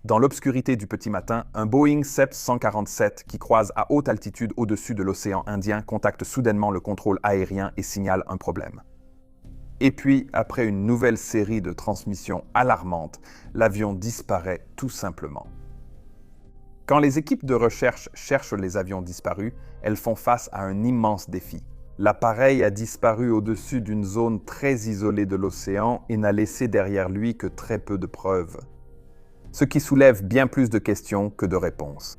Dans l'obscurité du petit matin, un Boeing 747 qui croise à haute altitude au-dessus de l'océan Indien contacte soudainement le contrôle aérien et signale un problème. Et puis, après une nouvelle série de transmissions alarmantes, l'avion disparaît tout simplement. Quand les équipes de recherche cherchent les avions disparus, elles font face à un immense défi. L'appareil a disparu au-dessus d'une zone très isolée de l'océan et n'a laissé derrière lui que très peu de preuves. Ce qui soulève bien plus de questions que de réponses.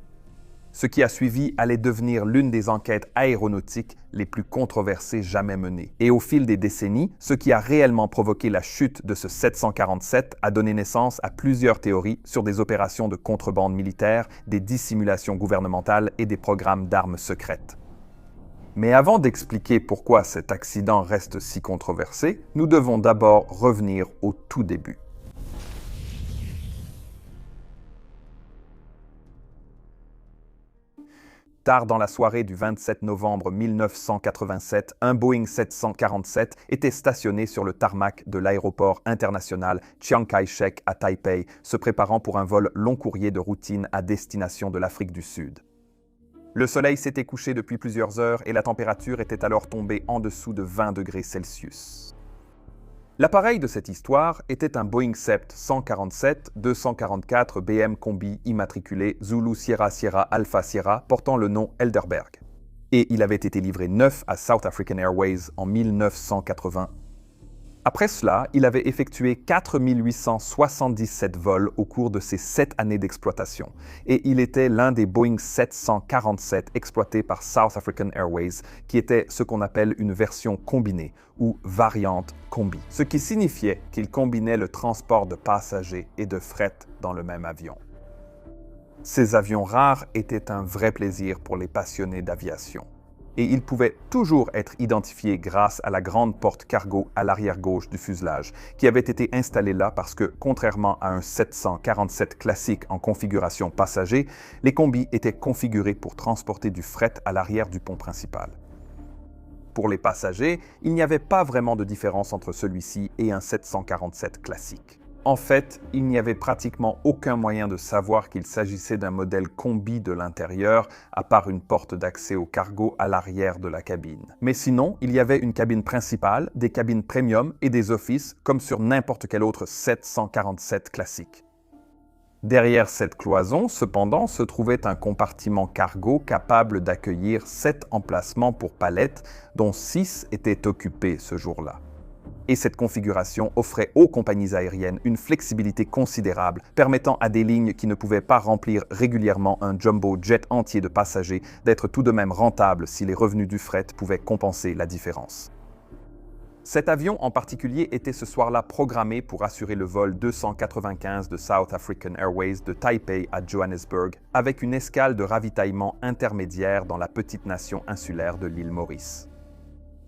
Ce qui a suivi allait devenir l'une des enquêtes aéronautiques les plus controversées jamais menées. Et au fil des décennies, ce qui a réellement provoqué la chute de ce 747 a donné naissance à plusieurs théories sur des opérations de contrebande militaire, des dissimulations gouvernementales et des programmes d'armes secrètes. Mais avant d'expliquer pourquoi cet accident reste si controversé, nous devons d'abord revenir au tout début. Tard dans la soirée du 27 novembre 1987, un Boeing 747 était stationné sur le tarmac de l'aéroport international Chiang Kai-shek à Taipei, se préparant pour un vol long courrier de routine à destination de l'Afrique du Sud. Le soleil s'était couché depuis plusieurs heures et la température était alors tombée en dessous de 20 degrés Celsius. L'appareil de cette histoire était un Boeing 747-244 BM Combi immatriculé Zulu Sierra Sierra Alpha Sierra portant le nom Helderberg. Et il avait été livré neuf à South African Airways en 1980. Après cela, il avait effectué 4877 vols au cours de ses 7 années d'exploitation, et il était l'un des Boeing 747 exploités par South African Airways, qui était ce qu'on appelle une version combinée, ou variante combi, ce qui signifiait qu'il combinait le transport de passagers et de fret dans le même avion. Ces avions rares étaient un vrai plaisir pour les passionnés d'aviation. Et il pouvait toujours être identifié grâce à la grande porte cargo à l'arrière gauche du fuselage, qui avait été installée là parce que, contrairement à un 747 classique en configuration passager, les combis étaient configurés pour transporter du fret à l'arrière du pont principal. Pour les passagers, il n'y avait pas vraiment de différence entre celui-ci et un 747 classique. En fait, il n'y avait pratiquement aucun moyen de savoir qu'il s'agissait d'un modèle combi de l'intérieur, à part une porte d'accès au cargo à l'arrière de la cabine. Mais sinon, il y avait une cabine principale, des cabines premium et des offices, comme sur n'importe quel autre 747 classique. Derrière cette cloison, cependant, se trouvait un compartiment cargo capable d'accueillir 7 emplacements pour palettes, dont 6 étaient occupés ce jour-là. Et cette configuration offrait aux compagnies aériennes une flexibilité considérable, permettant à des lignes qui ne pouvaient pas remplir régulièrement un jumbo jet entier de passagers d'être tout de même rentables si les revenus du fret pouvaient compenser la différence. Cet avion en particulier était ce soir-là programmé pour assurer le vol 295 de South African Airways de Taipei à Johannesburg, avec une escale de ravitaillement intermédiaire dans la petite nation insulaire de l'île Maurice.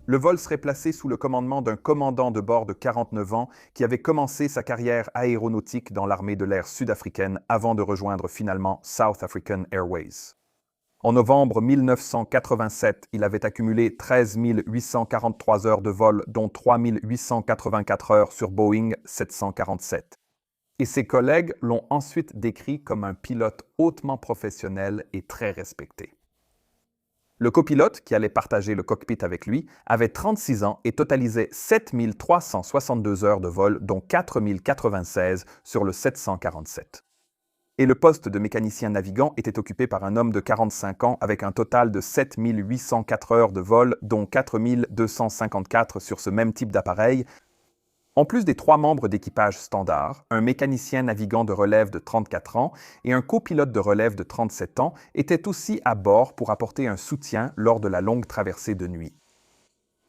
Le vol serait placé sous le commandement d'un commandant de bord de 49 ans qui avait commencé sa carrière aéronautique dans l'armée de l'air sud-africaine avant de rejoindre finalement South African Airways. En novembre 1987, il avait accumulé 13 843 heures de vol, dont 3 884 heures sur Boeing 747. Et ses collègues l'ont ensuite décrit comme un pilote hautement professionnel et très respecté. Le copilote, qui allait partager le cockpit avec lui, avait 36 ans et totalisait 7 362 heures de vol, dont 4 096 sur le 747. Et le poste de mécanicien navigant était occupé par un homme de 45 ans avec un total de 7 804 heures de vol, dont 4 254 sur ce même type d'appareil. En plus des 3 membres d'équipage standard, un mécanicien navigant de relève de 34 ans et un copilote de relève de 37 ans étaient aussi à bord pour apporter un soutien lors de la longue traversée de nuit.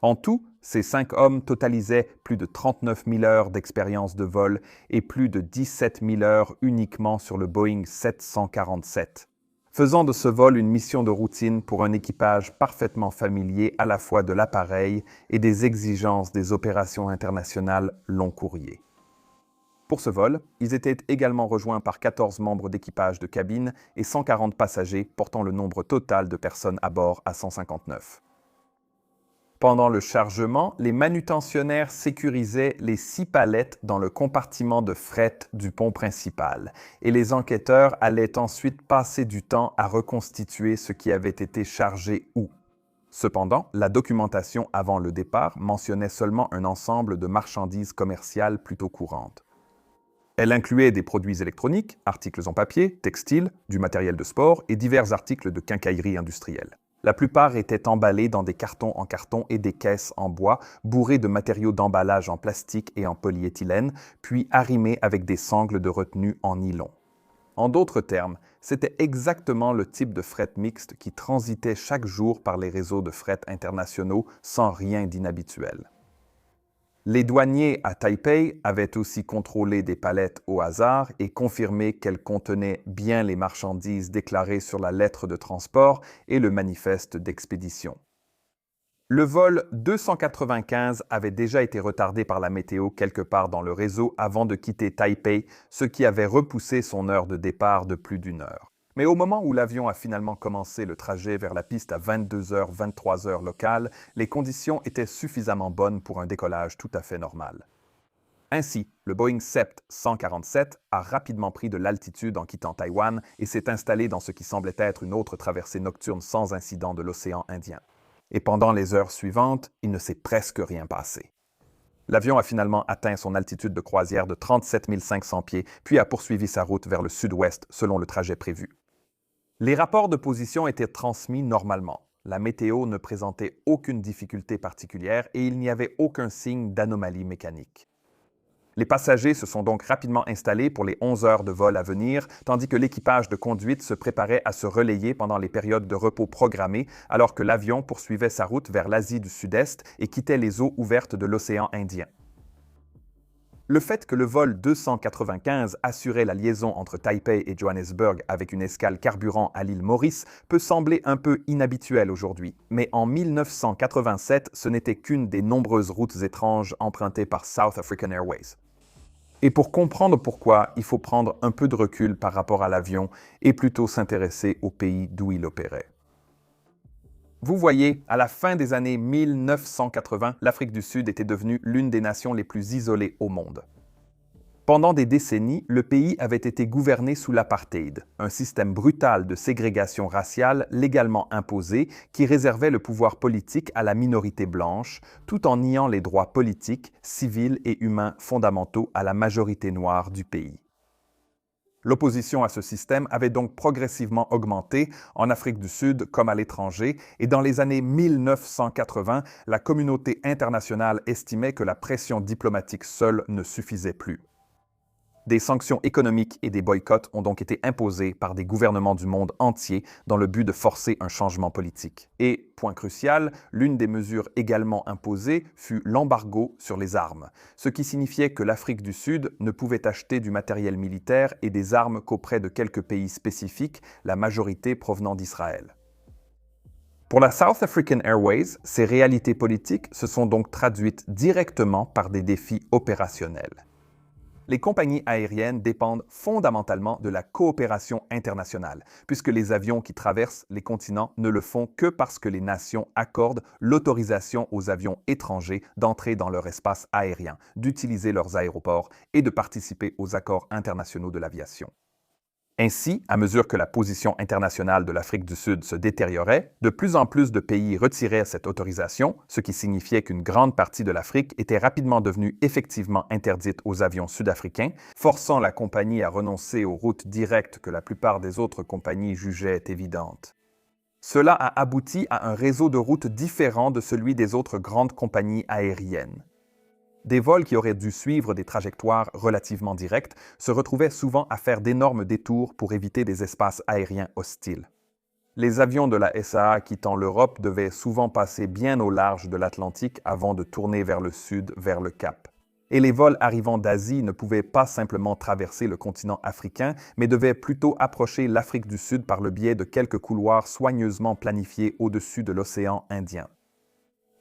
En tout, ces 5 hommes totalisaient plus de 39 000 heures d'expérience de vol et plus de 17 000 heures uniquement sur le Boeing 747. Faisant de ce vol une mission de routine pour un équipage parfaitement familier à la fois de l'appareil et des exigences des opérations internationales long courrier. Pour ce vol, ils étaient également rejoints par 14 membres d'équipage de cabine et 140 passagers, portant le nombre total de personnes à bord à 159. Pendant le chargement, les manutentionnaires sécurisaient les 6 palettes dans le compartiment de fret du pont principal, et les enquêteurs allaient ensuite passer du temps à reconstituer ce qui avait été chargé où. Cependant, la documentation avant le départ mentionnait seulement un ensemble de marchandises commerciales plutôt courantes. Elle incluait des produits électroniques, articles en papier, textiles, du matériel de sport et divers articles de quincaillerie industrielle. La plupart étaient emballés dans des cartons en carton et des caisses en bois, bourrés de matériaux d'emballage en plastique et en polyéthylène, puis arrimés avec des sangles de retenue en nylon. En d'autres termes, c'était exactement le type de fret mixte qui transitait chaque jour par les réseaux de fret internationaux sans rien d'inhabituel. Les douaniers à Taipei avaient aussi contrôlé des palettes au hasard et confirmé qu'elles contenaient bien les marchandises déclarées sur la lettre de transport et le manifeste d'expédition. Le vol 295 avait déjà été retardé par la météo quelque part dans le réseau avant de quitter Taipei, ce qui avait repoussé son heure de départ de plus d'1 heure. Mais au moment où l'avion a finalement commencé le trajet vers la piste à 22h, 23h locale, les conditions étaient suffisamment bonnes pour un décollage tout à fait normal. Ainsi, le Boeing 747 a rapidement pris de l'altitude en quittant Taïwan et s'est installé dans ce qui semblait être une autre traversée nocturne sans incident de l'océan Indien. Et pendant les heures suivantes, il ne s'est presque rien passé. L'avion a finalement atteint son altitude de croisière de 37 500 pieds, puis a poursuivi sa route vers le sud-ouest selon le trajet prévu. Les rapports de position étaient transmis normalement. La météo ne présentait aucune difficulté particulière et il n'y avait aucun signe d'anomalie mécanique. Les passagers se sont donc rapidement installés pour les 11 heures de vol à venir, tandis que l'équipage de conduite se préparait à se relayer pendant les périodes de repos programmées, alors que l'avion poursuivait sa route vers l'Asie du Sud-Est et quittait les eaux ouvertes de l'océan Indien. Le fait que le vol 295 assurait la liaison entre Taipei et Johannesburg avec une escale carburant à l'île Maurice peut sembler un peu inhabituel aujourd'hui, mais en 1987, ce n'était qu'une des nombreuses routes étranges empruntées par South African Airways. Et pour comprendre pourquoi, il faut prendre un peu de recul par rapport à l'avion et plutôt s'intéresser au pays d'où il opérait. Vous voyez, à la fin des années 1980, l'Afrique du Sud était devenue l'une des nations les plus isolées au monde. Pendant des décennies, le pays avait été gouverné sous l'apartheid, un système brutal de ségrégation raciale légalement imposé qui réservait le pouvoir politique à la minorité blanche, tout en niant les droits politiques, civils et humains fondamentaux à la majorité noire du pays. L'opposition à ce système avait donc progressivement augmenté en Afrique du Sud comme à l'étranger, et dans les années 1980, la communauté internationale estimait que la pression diplomatique seule ne suffisait plus. Des sanctions économiques et des boycotts ont donc été imposés par des gouvernements du monde entier dans le but de forcer un changement politique. Et, point crucial, l'une des mesures également imposées fut l'embargo sur les armes, ce qui signifiait que l'Afrique du Sud ne pouvait acheter du matériel militaire et des armes qu'auprès de quelques pays spécifiques, la majorité provenant d'Israël. Pour la South African Airways, ces réalités politiques se sont donc traduites directement par des défis opérationnels. Les compagnies aériennes dépendent fondamentalement de la coopération internationale, puisque les avions qui traversent les continents ne le font que parce que les nations accordent l'autorisation aux avions étrangers d'entrer dans leur espace aérien, d'utiliser leurs aéroports et de participer aux accords internationaux de l'aviation. Ainsi, à mesure que la position internationale de l'Afrique du Sud se détériorait, de plus en plus de pays retiraient cette autorisation, ce qui signifiait qu'une grande partie de l'Afrique était rapidement devenue effectivement interdite aux avions sud-africains, forçant la compagnie à renoncer aux routes directes que la plupart des autres compagnies jugeaient évidentes. Cela a abouti à un réseau de routes différent de celui des autres grandes compagnies aériennes. Des vols qui auraient dû suivre des trajectoires relativement directes se retrouvaient souvent à faire d'énormes détours pour éviter des espaces aériens hostiles. Les avions de la SAA quittant l'Europe devaient souvent passer bien au large de l'Atlantique avant de tourner vers le sud, vers le Cap. Et les vols arrivant d'Asie ne pouvaient pas simplement traverser le continent africain, mais devaient plutôt approcher l'Afrique du Sud par le biais de quelques couloirs soigneusement planifiés au-dessus de l'océan Indien.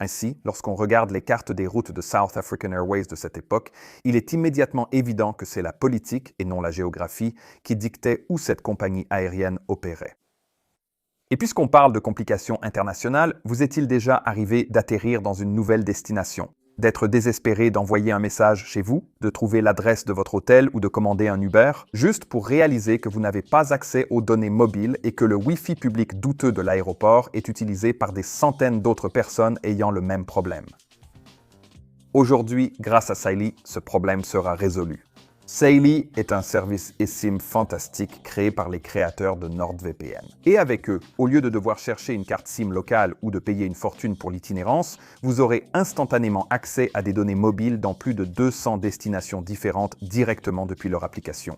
Ainsi, lorsqu'on regarde les cartes des routes de South African Airways de cette époque, il est immédiatement évident que c'est la politique, et non la géographie, qui dictait où cette compagnie aérienne opérait. Et puisqu'on parle de complications internationales, vous est-il déjà arrivé d'atterrir dans une nouvelle destination, d'être désespéré d'envoyer un message chez vous, de trouver l'adresse de votre hôtel ou de commander un Uber, juste pour réaliser que vous n'avez pas accès aux données mobiles et que le Wi-Fi public douteux de l'aéroport est utilisé par des centaines d'autres personnes ayant le même problème? Aujourd'hui, grâce à Saily, ce problème sera résolu. Saily est un service eSIM fantastique créé par les créateurs de NordVPN. Et avec eux, au lieu de devoir chercher une carte SIM locale ou de payer une fortune pour l'itinérance, vous aurez instantanément accès à des données mobiles dans plus de 200 destinations différentes directement depuis leur application.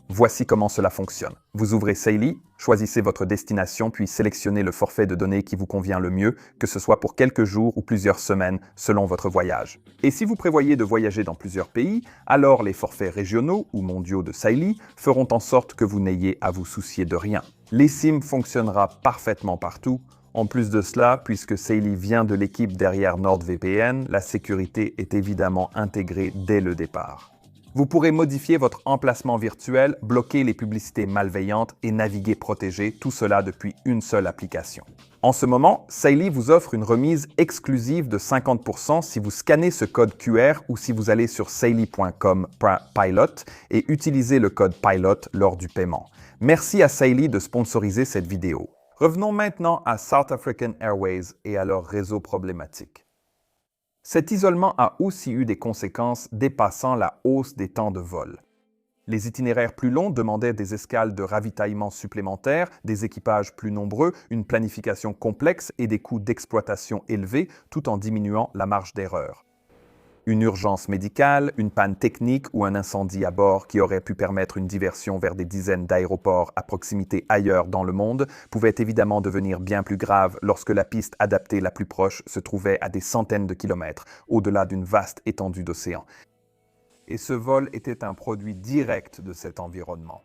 Voici comment cela fonctionne. Vous ouvrez Saily, choisissez votre destination puis sélectionnez le forfait de données qui vous convient le mieux, que ce soit pour quelques jours ou plusieurs semaines selon votre voyage. Et si vous prévoyez de voyager dans plusieurs pays, alors les forfaits régionaux ou mondiaux de Saily feront en sorte que vous n'ayez à vous soucier de rien. L'eSIM fonctionnera parfaitement partout. En plus de cela, puisque Saily vient de l'équipe derrière NordVPN, la sécurité est évidemment intégrée dès le départ. Vous pourrez modifier votre emplacement virtuel, bloquer les publicités malveillantes et naviguer protégé, tout cela depuis une seule application. En ce moment, Saily vous offre une remise exclusive de 50% si vous scannez ce code QR ou si vous allez sur saily.com/pilot et utilisez le code PILOT lors du paiement. Merci à Saily de sponsoriser cette vidéo. Revenons maintenant à South African Airways et à leur réseau problématique. Cet isolement a aussi eu des conséquences dépassant la hausse des temps de vol. Les itinéraires plus longs demandaient des escales de ravitaillement supplémentaires, des équipages plus nombreux, une planification complexe et des coûts d'exploitation élevés, tout en diminuant la marge d'erreur. Une urgence médicale, une panne technique ou un incendie à bord qui aurait pu permettre une diversion vers des dizaines d'aéroports à proximité ailleurs dans le monde pouvait évidemment devenir bien plus grave lorsque la piste adaptée la plus proche se trouvait à des centaines de kilomètres au-delà d'une vaste étendue d'océan. Et ce vol était un produit direct de cet environnement.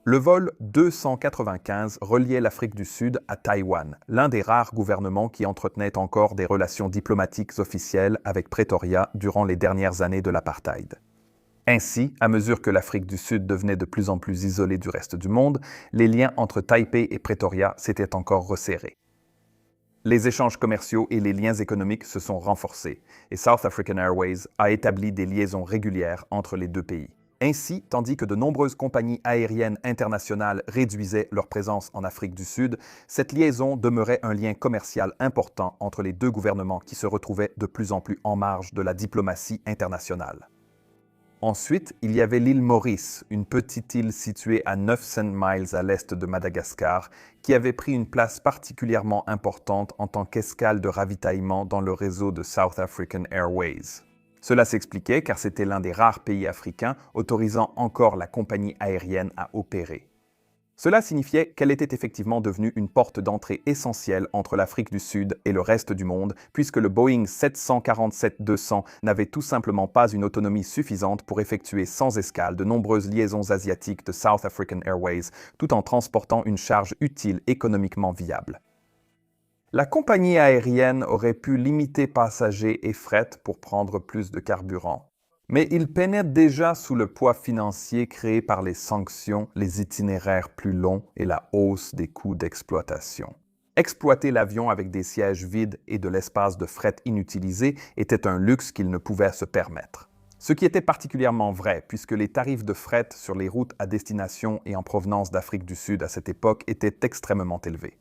Le vol 295 reliait l'Afrique du Sud à Taïwan, l'un des rares gouvernements qui entretenaient encore des relations diplomatiques officielles avec Pretoria durant les dernières années de l'apartheid. Ainsi, à mesure que l'Afrique du Sud devenait de plus en plus isolée du reste du monde, les liens entre Taipei et Pretoria s'étaient encore resserrés. Les échanges commerciaux et les liens économiques se sont renforcés, et South African Airways a établi des liaisons régulières entre les deux pays. Ainsi, tandis que de nombreuses compagnies aériennes internationales réduisaient leur présence en Afrique du Sud, cette liaison demeurait un lien commercial important entre les deux gouvernements qui se retrouvaient de plus en plus en marge de la diplomatie internationale. Ensuite, il y avait l'île Maurice, une petite île située à 900 miles à l'est de Madagascar, qui avait pris une place particulièrement importante en tant qu'escale de ravitaillement dans le réseau de South African Airways. Cela s'expliquait car c'était l'un des rares pays africains autorisant encore la compagnie aérienne à opérer. Cela signifiait qu'elle était effectivement devenue une porte d'entrée essentielle entre l'Afrique du Sud et le reste du monde, puisque le Boeing 747-200 n'avait tout simplement pas une autonomie suffisante pour effectuer sans escale de nombreuses liaisons asiatiques de South African Airways, tout en transportant une charge utile économiquement viable. La compagnie aérienne aurait pu limiter passagers et fret pour prendre plus de carburant. Mais il peinait déjà sous le poids financier créé par les sanctions, les itinéraires plus longs et la hausse des coûts d'exploitation. Exploiter l'avion avec des sièges vides et de l'espace de fret inutilisé était un luxe qu'il ne pouvait se permettre. Ce qui était particulièrement vrai puisque les tarifs de fret sur les routes à destination et en provenance d'Afrique du Sud à cette époque étaient extrêmement élevés.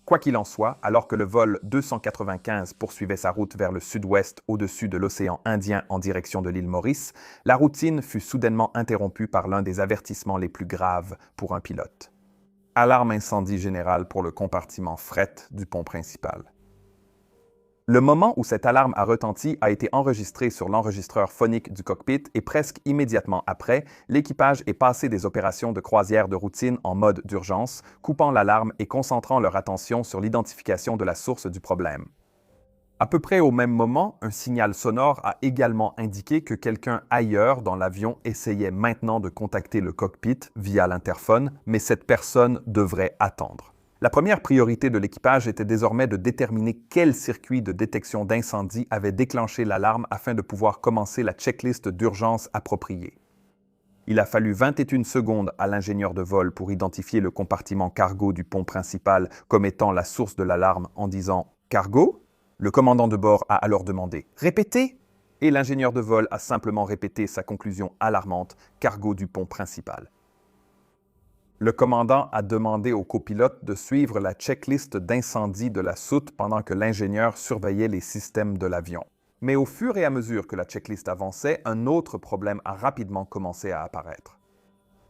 Quoi qu'il en soit, alors que le vol 295 poursuivait sa route vers le sud-ouest au-dessus de l'océan Indien en direction de l'île Maurice, la routine fut soudainement interrompue par l'un des avertissements les plus graves pour un pilote. Alarme incendie générale pour le compartiment fret du pont principal. Le moment où cette alarme a retenti a été enregistré sur l'enregistreur phonique du cockpit et presque immédiatement après, l'équipage est passé des opérations de croisière de routine en mode d'urgence, coupant l'alarme et concentrant leur attention sur l'identification de la source du problème. À peu près au même moment, un signal sonore a également indiqué que quelqu'un ailleurs dans l'avion essayait maintenant de contacter le cockpit via l'interphone, mais cette personne devrait attendre. La première priorité de l'équipage était désormais de déterminer quel circuit de détection d'incendie avait déclenché l'alarme afin de pouvoir commencer la checklist d'urgence appropriée. Il a fallu 21 secondes à l'ingénieur de vol pour identifier le compartiment cargo du pont principal comme étant la source de l'alarme en disant « Cargo ?» Le commandant de bord a alors demandé « Répétez ?» Et l'ingénieur de vol a simplement répété sa conclusion alarmante « Cargo du pont principal ». Le commandant a demandé au copilote de suivre la checklist d'incendie de la soute pendant que l'ingénieur surveillait les systèmes de l'avion. Mais au fur et à mesure que la checklist avançait, un autre problème a rapidement commencé à apparaître.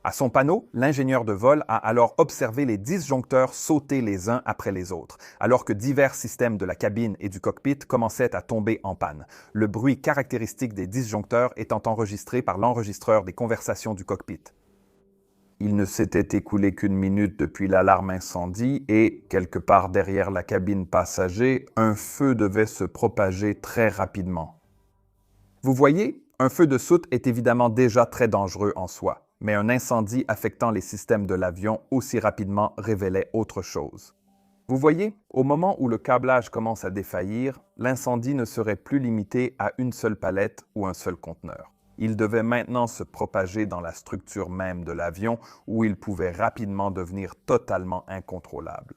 À son panneau, l'ingénieur de vol a alors observé les disjoncteurs sauter les uns après les autres, alors que divers systèmes de la cabine et du cockpit commençaient à tomber en panne, le bruit caractéristique des disjoncteurs étant enregistré par l'enregistreur des conversations du cockpit. Il ne s'était écoulé qu'une minute depuis l'alarme incendie et, quelque part derrière la cabine passager, un feu devait se propager très rapidement. Vous voyez, un feu de soute est évidemment déjà très dangereux en soi, mais un incendie affectant les systèmes de l'avion aussi rapidement révélait autre chose. Vous voyez, au moment où le câblage commence à défaillir, l'incendie ne serait plus limité à une seule palette ou un seul conteneur. Il devait maintenant se propager dans la structure même de l'avion où il pouvait rapidement devenir totalement incontrôlable.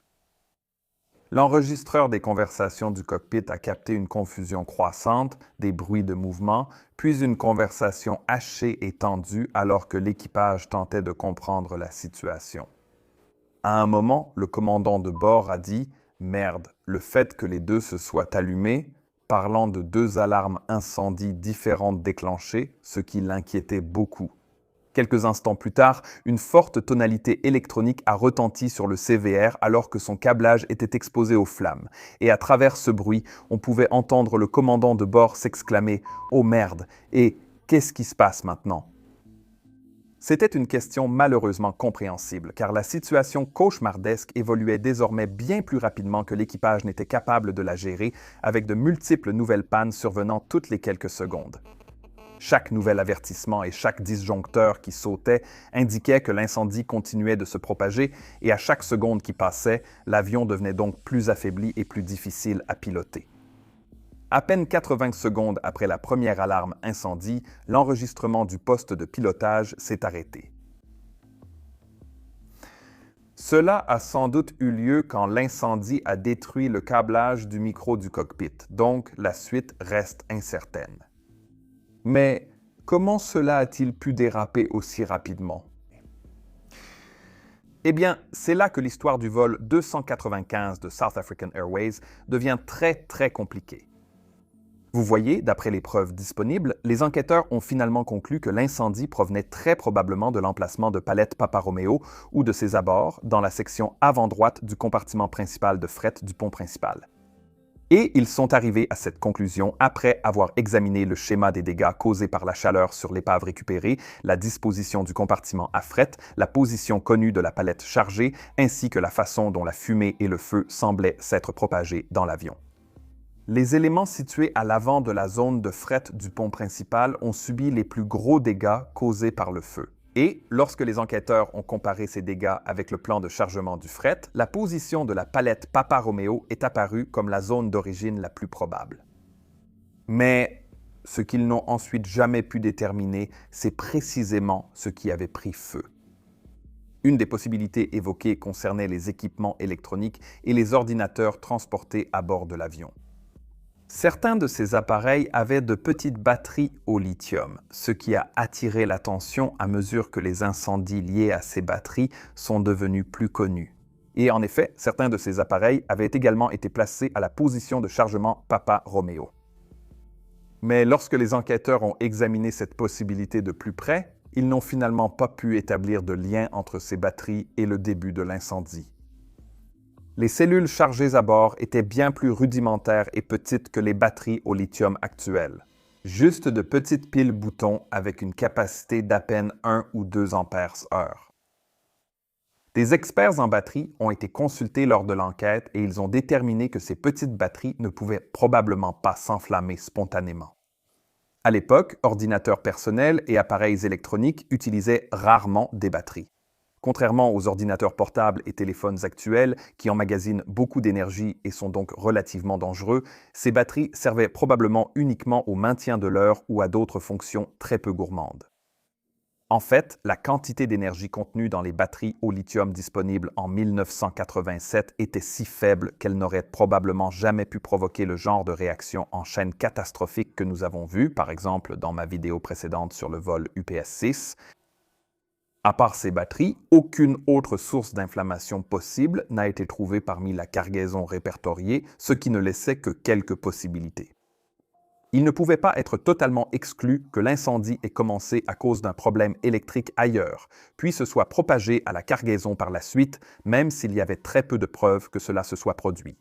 L'enregistreur des conversations du cockpit a capté une confusion croissante, des bruits de mouvement, puis une conversation hachée et tendue alors que l'équipage tentait de comprendre la situation. À un moment, le commandant de bord a dit « Merde, le fait que les deux se soient allumés », parlant de deux alarmes incendie différentes déclenchées, ce qui l'inquiétait beaucoup. Quelques instants plus tard, une forte tonalité électronique a retenti sur le CVR alors que son câblage était exposé aux flammes. Et à travers ce bruit, on pouvait entendre le commandant de bord s'exclamer « Oh merde !» et « Qu'est-ce qui se passe maintenant ?» C'était une question malheureusement compréhensible, car la situation cauchemardesque évoluait désormais bien plus rapidement que l'équipage n'était capable de la gérer, avec de multiples nouvelles pannes survenant toutes les quelques secondes. Chaque nouvel avertissement et chaque disjoncteur qui sautait indiquait que l'incendie continuait de se propager, et à chaque seconde qui passait, l'avion devenait donc plus affaibli et plus difficile à piloter. À peine 80 secondes après la première alarme incendie, l'enregistrement du poste de pilotage s'est arrêté. Cela a sans doute eu lieu quand l'incendie a détruit le câblage du micro du cockpit, donc la suite reste incertaine. Mais comment cela a-t-il pu déraper aussi rapidement? Eh bien, c'est là que l'histoire du vol 295 de South African Airways devient très compliquée. Vous voyez, d'après les preuves disponibles, les enquêteurs ont finalement conclu que l'incendie provenait très probablement de l'emplacement de palettes Papa Romeo ou de ses abords dans la section avant-droite du compartiment principal de fret du pont principal. Et ils sont arrivés à cette conclusion après avoir examiné le schéma des dégâts causés par la chaleur sur l'épave récupérée, la disposition du compartiment à fret, la position connue de la palette chargée, ainsi que la façon dont la fumée et le feu semblaient s'être propagés dans l'avion. Les éléments situés à l'avant de la zone de fret du pont principal ont subi les plus gros dégâts causés par le feu. Et, lorsque les enquêteurs ont comparé ces dégâts avec le plan de chargement du fret, la position de la palette Papa Romeo est apparue comme la zone d'origine la plus probable. Mais ce qu'ils n'ont ensuite jamais pu déterminer, c'est précisément ce qui avait pris feu. Une des possibilités évoquées concernait les équipements électroniques et les ordinateurs transportés à bord de l'avion. Certains de ces appareils avaient de petites batteries au lithium, ce qui a attiré l'attention à mesure que les incendies liés à ces batteries sont devenus plus connus. Et en effet, certains de ces appareils avaient également été placés à la position de chargement Papa Romeo. Mais lorsque les enquêteurs ont examiné cette possibilité de plus près, ils n'ont finalement pas pu établir de lien entre ces batteries et le début de l'incendie. Les cellules chargées à bord étaient bien plus rudimentaires et petites que les batteries au lithium actuelles. Juste de petites piles boutons avec une capacité d'à peine 1 ou 2 ampères-heure. Des experts en batterie ont été consultés lors de l'enquête et ils ont déterminé que ces petites batteries ne pouvaient probablement pas s'enflammer spontanément. À l'époque, ordinateurs personnels et appareils électroniques utilisaient rarement des batteries. Contrairement aux ordinateurs portables et téléphones actuels qui emmagasinent beaucoup d'énergie et sont donc relativement dangereux, ces batteries servaient probablement uniquement au maintien de l'heure ou à d'autres fonctions très peu gourmandes. En fait, la quantité d'énergie contenue dans les batteries au lithium disponibles en 1987 était si faible qu'elle n'aurait probablement jamais pu provoquer le genre de réaction en chaîne catastrophique que nous avons vu, par exemple dans ma vidéo précédente sur le vol UPS-6. À part ces batteries, aucune autre source d'inflammation possible n'a été trouvée parmi la cargaison répertoriée, ce qui ne laissait que quelques possibilités. Il ne pouvait pas être totalement exclu que l'incendie ait commencé à cause d'un problème électrique ailleurs, puis se soit propagé à la cargaison par la suite, même s'il y avait très peu de preuves que cela se soit produit.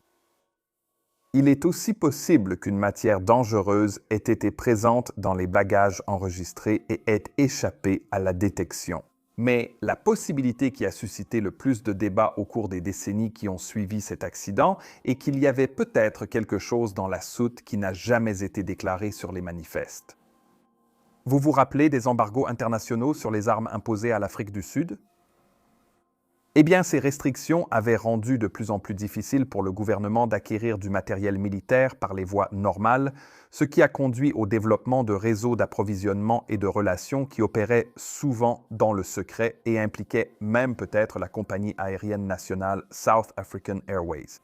Il est aussi possible qu'une matière dangereuse ait été présente dans les bagages enregistrés et ait échappé à la détection. Mais la possibilité qui a suscité le plus de débats au cours des décennies qui ont suivi cet accident est qu'il y avait peut-être quelque chose dans la soute qui n'a jamais été déclaré sur les manifestes. Vous vous rappelez des embargos internationaux sur les armes imposés à l'Afrique du Sud? Eh bien, ces restrictions avaient rendu de plus en plus difficile pour le gouvernement d'acquérir du matériel militaire par les voies normales, ce qui a conduit au développement de réseaux d'approvisionnement et de relations qui opéraient souvent dans le secret et impliquaient même peut-être la compagnie aérienne nationale South African Airways.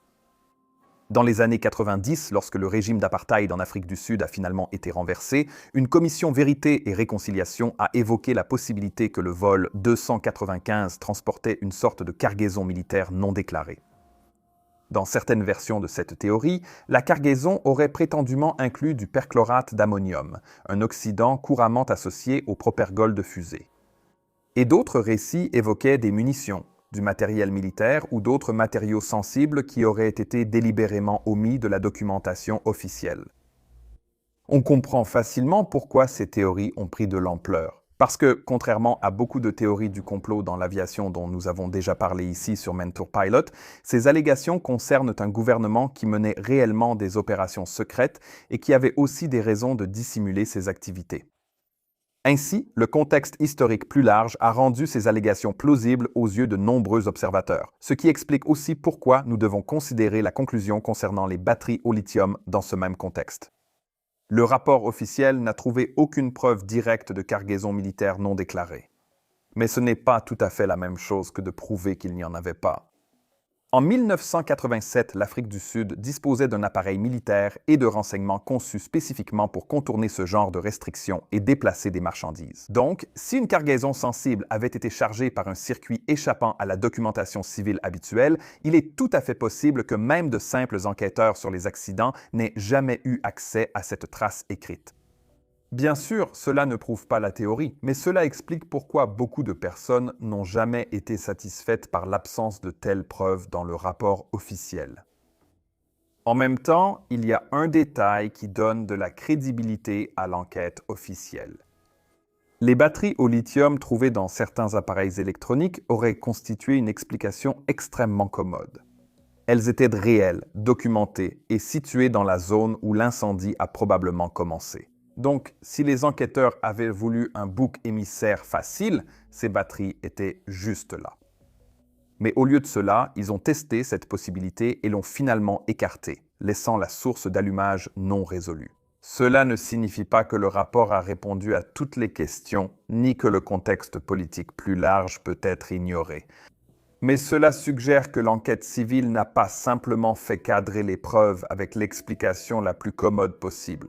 Dans les années 90, lorsque le régime d'apartheid en Afrique du Sud a finalement été renversé, une commission Vérité et Réconciliation a évoqué la possibilité que le vol 295 transportait une sorte de cargaison militaire non déclarée. Dans certaines versions de cette théorie, la cargaison aurait prétendument inclus du perchlorate d'ammonium, un oxydant couramment associé au propergol de fusée. Et d'autres récits évoquaient des munitions, du matériel militaire ou d'autres matériaux sensibles qui auraient été délibérément omis de la documentation officielle. On comprend facilement pourquoi ces théories ont pris de l'ampleur. Parce que, contrairement à beaucoup de théories du complot dans l'aviation dont nous avons déjà parlé ici sur Mentor Pilot, ces allégations concernent un gouvernement qui menait réellement des opérations secrètes et qui avait aussi des raisons de dissimuler ses activités. Ainsi, le contexte historique plus large a rendu ces allégations plausibles aux yeux de nombreux observateurs, ce qui explique aussi pourquoi nous devons considérer la conclusion concernant les batteries au lithium dans ce même contexte. Le rapport officiel n'a trouvé aucune preuve directe de cargaison militaire non déclarée. Mais ce n'est pas tout à fait la même chose que de prouver qu'il n'y en avait pas. En 1987, l'Afrique du Sud disposait d'un appareil militaire et de renseignements conçus spécifiquement pour contourner ce genre de restrictions et déplacer des marchandises. Donc, si une cargaison sensible avait été chargée par un circuit échappant à la documentation civile habituelle, il est tout à fait possible que même de simples enquêteurs sur les accidents n'aient jamais eu accès à cette trace écrite. Bien sûr, cela ne prouve pas la théorie, mais cela explique pourquoi beaucoup de personnes n'ont jamais été satisfaites par l'absence de telles preuves dans le rapport officiel. En même temps, il y a un détail qui donne de la crédibilité à l'enquête officielle. Les batteries au lithium trouvées dans certains appareils électroniques auraient constitué une explication extrêmement commode. Elles étaient réelles, documentées et situées dans la zone où l'incendie a probablement commencé. Donc, si les enquêteurs avaient voulu un bouc émissaire facile, ces batteries étaient juste là. Mais au lieu de cela, ils ont testé cette possibilité et l'ont finalement écartée, laissant la source d'allumage non résolue. Cela ne signifie pas que le rapport a répondu à toutes les questions, ni que le contexte politique plus large peut être ignoré. Mais cela suggère que l'enquête civile n'a pas simplement fait cadrer les preuves avec l'explication la plus commode possible.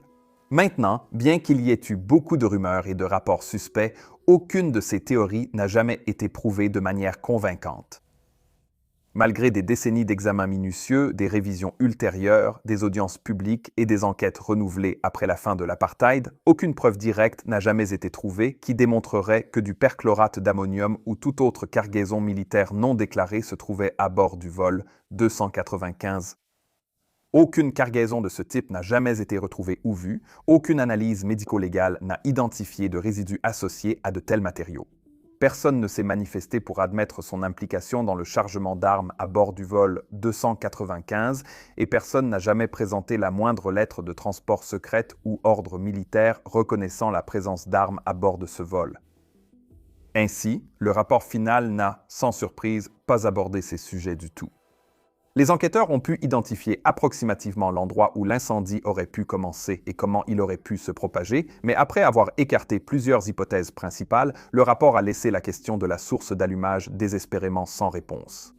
Maintenant, bien qu'il y ait eu beaucoup de rumeurs et de rapports suspects, aucune de ces théories n'a jamais été prouvée de manière convaincante. Malgré des décennies d'examens minutieux, des révisions ultérieures, des audiences publiques et des enquêtes renouvelées après la fin de l'apartheid, aucune preuve directe n'a jamais été trouvée qui démontrerait que du perchlorate d'ammonium ou toute autre cargaison militaire non déclarée se trouvait à bord du vol 295. Aucune cargaison de ce type n'a jamais été retrouvée ou vue, aucune analyse médico-légale n'a identifié de résidus associés à de tels matériaux. Personne ne s'est manifesté pour admettre son implication dans le chargement d'armes à bord du vol 295 et personne n'a jamais présenté la moindre lettre de transport secrète ou ordre militaire reconnaissant la présence d'armes à bord de ce vol. Ainsi, le rapport final n'a, sans surprise, pas abordé ces sujets du tout. Les enquêteurs ont pu identifier approximativement l'endroit où l'incendie aurait pu commencer et comment il aurait pu se propager, mais après avoir écarté plusieurs hypothèses principales, le rapport a laissé la question de la source d'allumage désespérément sans réponse.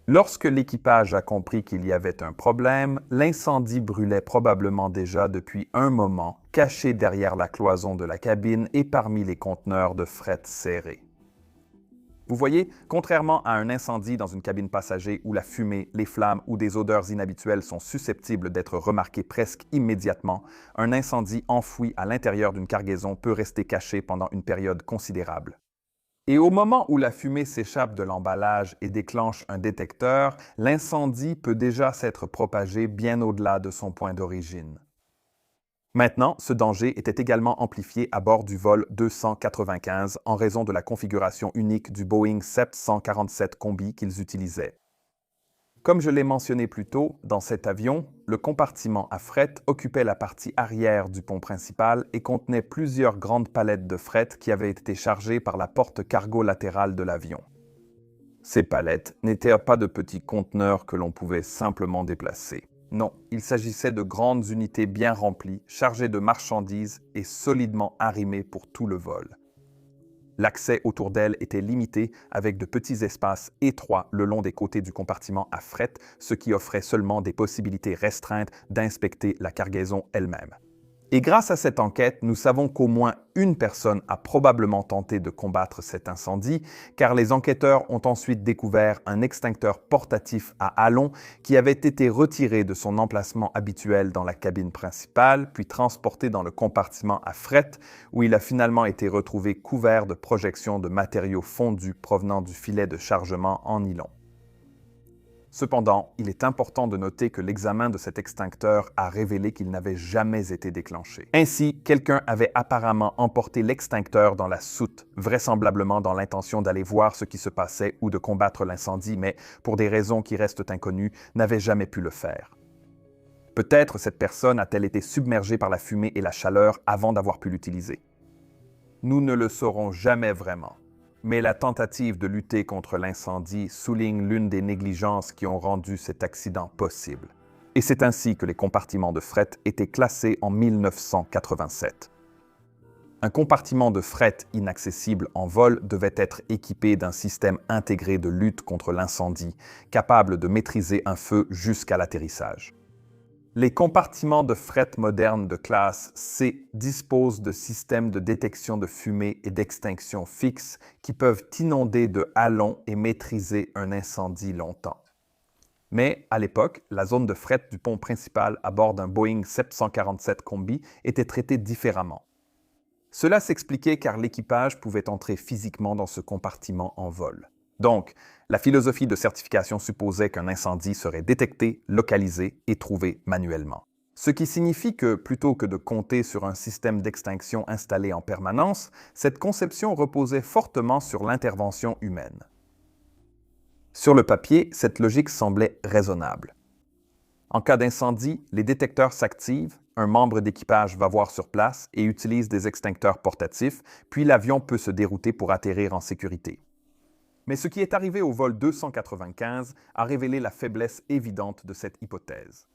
Lorsque l'équipage a compris qu'il y avait un problème, l'incendie brûlait probablement déjà depuis un moment, caché derrière la cloison de la cabine et parmi les conteneurs de fret serrés. Vous voyez, contrairement à un incendie dans une cabine passager où la fumée, les flammes ou des odeurs inhabituelles sont susceptibles d'être remarquées presque immédiatement, un incendie enfoui à l'intérieur d'une cargaison peut rester caché pendant une période considérable. Et au moment où la fumée s'échappe de l'emballage et déclenche un détecteur, l'incendie peut déjà s'être propagé bien au-delà de son point d'origine. Maintenant, ce danger était également amplifié à bord du vol 295 en raison de la configuration unique du Boeing 747 Combi qu'ils utilisaient. Comme je l'ai mentionné plus tôt, dans cet avion, le compartiment à fret occupait la partie arrière du pont principal et contenait plusieurs grandes palettes de fret qui avaient été chargées par la porte cargo latérale de l'avion. Ces palettes n'étaient pas de petits conteneurs que l'on pouvait simplement déplacer. Non, il s'agissait de grandes unités bien remplies, chargées de marchandises et solidement arrimées pour tout le vol. L'accès autour d'elle était limité avec de petits espaces étroits le long des côtés du compartiment à fret, ce qui offrait seulement des possibilités restreintes d'inspecter la cargaison elle-même. Et grâce à cette enquête, nous savons qu'au moins une personne a probablement tenté de combattre cet incendie, car les enquêteurs ont ensuite découvert un extincteur portatif à halon qui avait été retiré de son emplacement habituel dans la cabine principale, puis transporté dans le compartiment à fret, où il a finalement été retrouvé couvert de projections de matériaux fondus provenant du filet de chargement en nylon. Cependant, il est important de noter que l'examen de cet extincteur a révélé qu'il n'avait jamais été déclenché. Ainsi, quelqu'un avait apparemment emporté l'extincteur dans la soute, vraisemblablement dans l'intention d'aller voir ce qui se passait ou de combattre l'incendie, mais, pour des raisons qui restent inconnues, n'avait jamais pu le faire. Peut-être cette personne a-t-elle été submergée par la fumée et la chaleur avant d'avoir pu l'utiliser. Nous ne le saurons jamais vraiment. Mais la tentative de lutter contre l'incendie souligne l'une des négligences qui ont rendu cet accident possible. Et c'est ainsi que les compartiments de fret étaient classés en 1987. Un compartiment de fret inaccessible en vol devait être équipé d'un système intégré de lutte contre l'incendie, capable de maîtriser un feu jusqu'à l'atterrissage. Les compartiments de fret modernes de classe C disposent de systèmes de détection de fumée et d'extinction fixes qui peuvent inonder de halons et maîtriser un incendie longtemps. Mais, à l'époque, la zone de fret du pont principal à bord d'un Boeing 747 Combi était traitée différemment. Cela s'expliquait car l'équipage pouvait entrer physiquement dans ce compartiment en vol. Donc, la philosophie de certification supposait qu'un incendie serait détecté, localisé et trouvé manuellement. Ce qui signifie que, plutôt que de compter sur un système d'extinction installé en permanence, cette conception reposait fortement sur l'intervention humaine. Sur le papier, cette logique semblait raisonnable. En cas d'incendie, les détecteurs s'activent, un membre d'équipage va voir sur place et utilise des extincteurs portatifs, puis l'avion peut se dérouter pour atterrir en sécurité. Mais ce qui est arrivé au vol 295 a révélé la faiblesse évidente de cette hypothèse.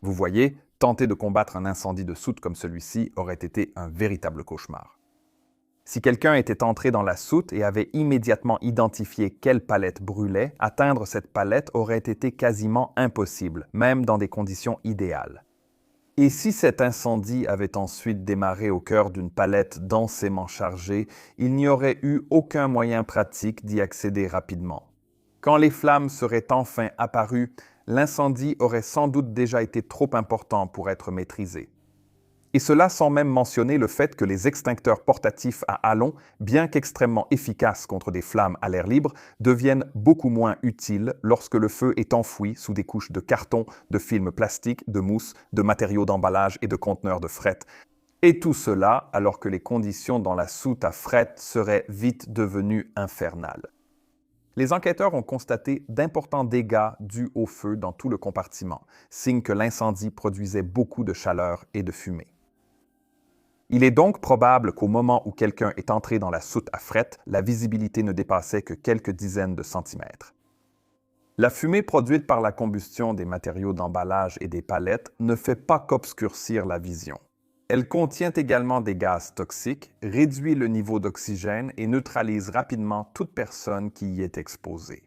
Vous voyez, tenter de combattre un incendie de soute comme celui-ci aurait été un véritable cauchemar. Si quelqu'un était entré dans la soute et avait immédiatement identifié quelle palette brûlait, atteindre cette palette aurait été quasiment impossible, même dans des conditions idéales. Et si cet incendie avait ensuite démarré au cœur d'une palette densément chargée, il n'y aurait eu aucun moyen pratique d'y accéder rapidement. Quand les flammes seraient enfin apparues, l'incendie aurait sans doute déjà été trop important pour être maîtrisé. Et cela sans même mentionner le fait que les extincteurs portatifs à halon, bien qu'extrêmement efficaces contre des flammes à l'air libre, deviennent beaucoup moins utiles lorsque le feu est enfoui sous des couches de carton, de film plastique, de mousse, de matériaux d'emballage et de conteneurs de fret. Et tout cela alors que les conditions dans la soute à fret seraient vite devenues infernales. Les enquêteurs ont constaté d'importants dégâts dus au feu dans tout le compartiment, signe que l'incendie produisait beaucoup de chaleur et de fumée. Il est donc probable qu'au moment où quelqu'un est entré dans la soute à fret, la visibilité ne dépassait que quelques dizaines de centimètres. La fumée produite par la combustion des matériaux d'emballage et des palettes ne fait pas qu'obscurcir la vision. Elle contient également des gaz toxiques, réduit le niveau d'oxygène et neutralise rapidement toute personne qui y est exposée.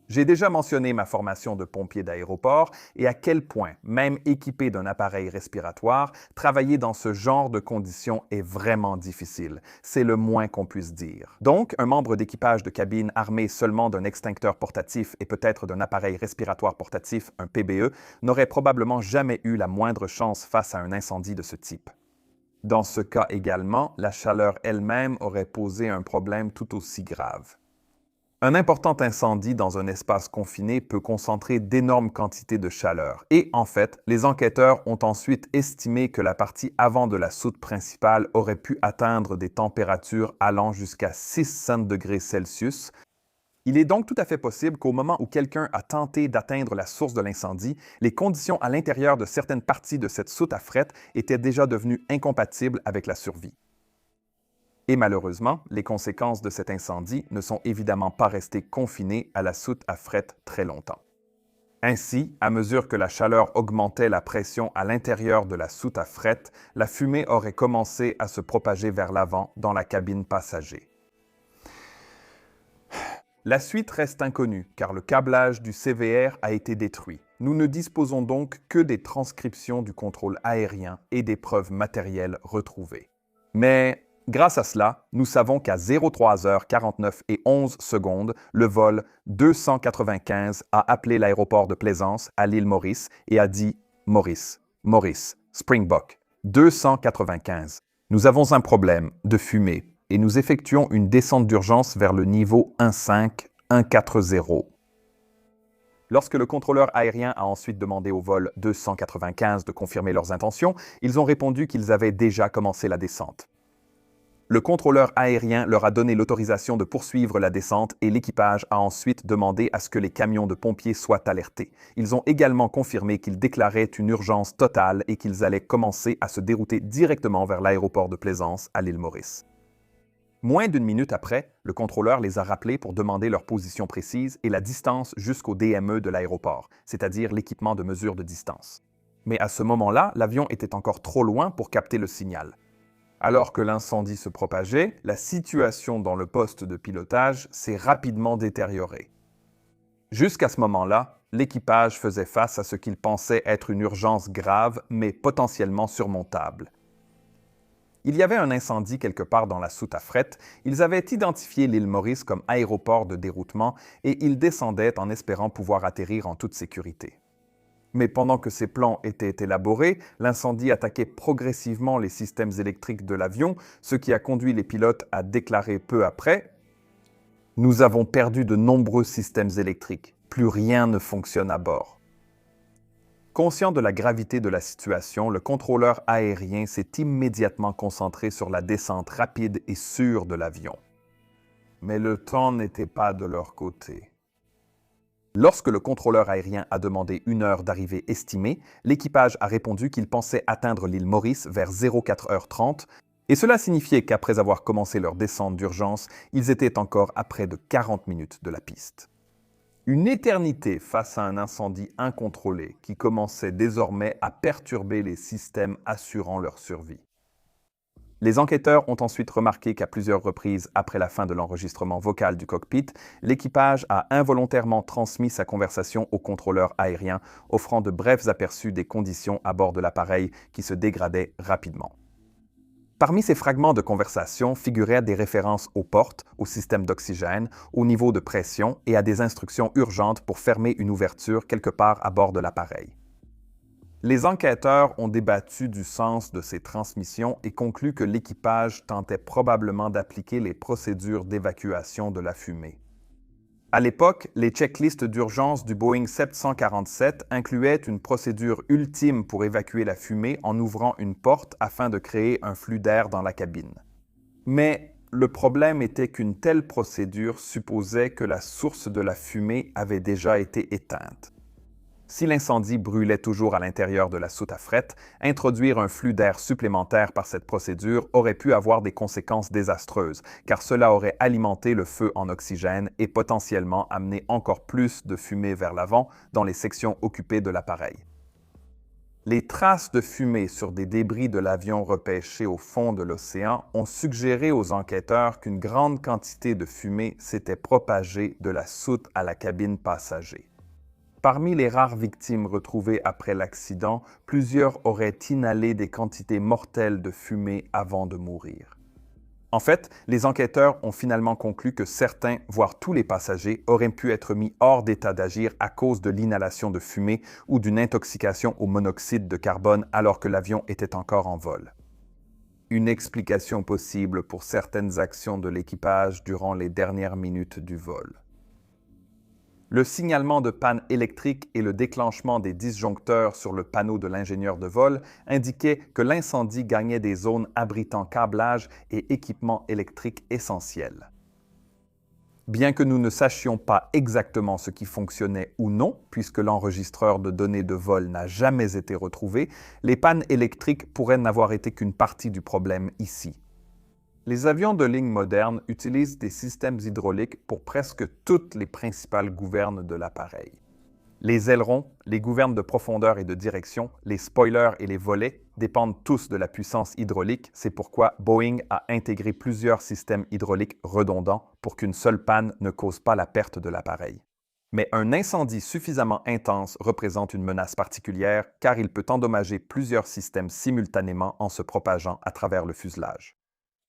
J'ai déjà mentionné ma formation de pompier d'aéroport et à quel point, même équipé d'un appareil respiratoire, travailler dans ce genre de conditions est vraiment difficile. C'est le moins qu'on puisse dire. Donc, un membre d'équipage de cabine armé seulement d'un extincteur portatif et peut-être d'un appareil respiratoire portatif, un PBE, n'aurait probablement jamais eu la moindre chance face à un incendie de ce type. Dans ce cas également, la chaleur elle-même aurait posé un problème tout aussi grave. Un important incendie dans un espace confiné peut concentrer d'énormes quantités de chaleur. Et en fait, les enquêteurs ont ensuite estimé que la partie avant de la soute principale aurait pu atteindre des températures allant jusqu'à 600 degrés Celsius. Il est donc tout à fait possible qu'au moment où quelqu'un a tenté d'atteindre la source de l'incendie, les conditions à l'intérieur de certaines parties de cette soute à fret étaient déjà devenues incompatibles avec la survie. Et malheureusement, les conséquences de cet incendie ne sont évidemment pas restées confinées à la soute à fret très longtemps. Ainsi, à mesure que la chaleur augmentait la pression à l'intérieur de la soute à fret, la fumée aurait commencé à se propager vers l'avant dans la cabine passager. La suite reste inconnue, car le câblage du CVR a été détruit. Nous ne disposons donc que des transcriptions du contrôle aérien et des preuves matérielles retrouvées. Mais grâce à cela, nous savons qu'à 03h49 et 11 secondes, le vol 295 a appelé l'aéroport de Plaisance à l'île Maurice et a dit « Maurice, Springbok, 295. Nous avons un problème de fumée et nous effectuons une descente d'urgence vers le niveau 15140. » Lorsque le contrôleur aérien a ensuite demandé au vol 295 de confirmer leurs intentions, ils ont répondu qu'ils avaient déjà commencé la descente. Le contrôleur aérien leur a donné l'autorisation de poursuivre la descente et l'équipage a ensuite demandé à ce que les camions de pompiers soient alertés. Ils ont également confirmé qu'ils déclaraient une urgence totale et qu'ils allaient commencer à se dérouter directement vers l'aéroport de Plaisance à l'île Maurice. Moins d'une minute après, le contrôleur les a rappelés pour demander leur position précise et la distance jusqu'au DME de l'aéroport, c'est-à-dire l'équipement de mesure de distance. Mais à ce moment-là, l'avion était encore trop loin pour capter le signal. Alors que l'incendie se propageait, la situation dans le poste de pilotage s'est rapidement détériorée. Jusqu'à ce moment-là, l'équipage faisait face à ce qu'il pensait être une urgence grave, mais potentiellement surmontable. Il y avait un incendie quelque part dans la soute à fret, ils avaient identifié l'île Maurice comme aéroport de déroutement et ils descendaient en espérant pouvoir atterrir en toute sécurité. Mais pendant que ces plans étaient élaborés, l'incendie attaquait progressivement les systèmes électriques de l'avion, ce qui a conduit les pilotes à déclarer peu après « Nous avons perdu de nombreux systèmes électriques. Plus rien ne fonctionne à bord. » Conscient de la gravité de la situation, le contrôleur aérien s'est immédiatement concentré sur la descente rapide et sûre de l'avion. Mais le temps n'était pas de leur côté. Lorsque le contrôleur aérien a demandé une heure d'arrivée estimée, l'équipage a répondu qu'il pensait atteindre l'île Maurice vers 04h30, et cela signifiait qu'après avoir commencé leur descente d'urgence, ils étaient encore à près de 40 minutes de la piste. Une éternité face à un incendie incontrôlé qui commençait désormais à perturber les systèmes assurant leur survie. Les enquêteurs ont ensuite remarqué qu'à plusieurs reprises après la fin de l'enregistrement vocal du cockpit, l'équipage a involontairement transmis sa conversation au contrôleur aérien, offrant de brefs aperçus des conditions à bord de l'appareil qui se dégradaient rapidement. Parmi ces fragments de conversation figuraient des références aux portes, au système d'oxygène, au niveau de pression et à des instructions urgentes pour fermer une ouverture quelque part à bord de l'appareil. Les enquêteurs ont débattu du sens de ces transmissions et conclu que l'équipage tentait probablement d'appliquer les procédures d'évacuation de la fumée. À l'époque, les checklists d'urgence du Boeing 747 incluaient une procédure ultime pour évacuer la fumée en ouvrant une porte afin de créer un flux d'air dans la cabine. Mais le problème était qu'une telle procédure supposait que la source de la fumée avait déjà été éteinte. Si l'incendie brûlait toujours à l'intérieur de la soute à fret, introduire un flux d'air supplémentaire par cette procédure aurait pu avoir des conséquences désastreuses, car cela aurait alimenté le feu en oxygène et potentiellement amené encore plus de fumée vers l'avant dans les sections occupées de l'appareil. Les traces de fumée sur des débris de l'avion repêchés au fond de l'océan ont suggéré aux enquêteurs qu'une grande quantité de fumée s'était propagée de la soute à la cabine passager. Parmi les rares victimes retrouvées après l'accident, plusieurs auraient inhalé des quantités mortelles de fumée avant de mourir. En fait, les enquêteurs ont finalement conclu que certains, voire tous les passagers, auraient pu être mis hors d'état d'agir à cause de l'inhalation de fumée ou d'une intoxication au monoxyde de carbone alors que l'avion était encore en vol. Une explication possible pour certaines actions de l'équipage durant les dernières minutes du vol. Le signalement de panne électrique et le déclenchement des disjoncteurs sur le panneau de l'ingénieur de vol indiquaient que l'incendie gagnait des zones abritant câblage et équipements électriques essentiels. Bien que nous ne sachions pas exactement ce qui fonctionnait ou non, puisque l'enregistreur de données de vol n'a jamais été retrouvé, les pannes électriques pourraient n'avoir été qu'une partie du problème ici. Les avions de ligne modernes utilisent des systèmes hydrauliques pour presque toutes les principales gouvernes de l'appareil. Les ailerons, les gouvernes de profondeur et de direction, les spoilers et les volets dépendent tous de la puissance hydraulique. C'est pourquoi Boeing a intégré plusieurs systèmes hydrauliques redondants pour qu'une seule panne ne cause pas la perte de l'appareil. Mais un incendie suffisamment intense représente une menace particulière car il peut endommager plusieurs systèmes simultanément en se propageant à travers le fuselage.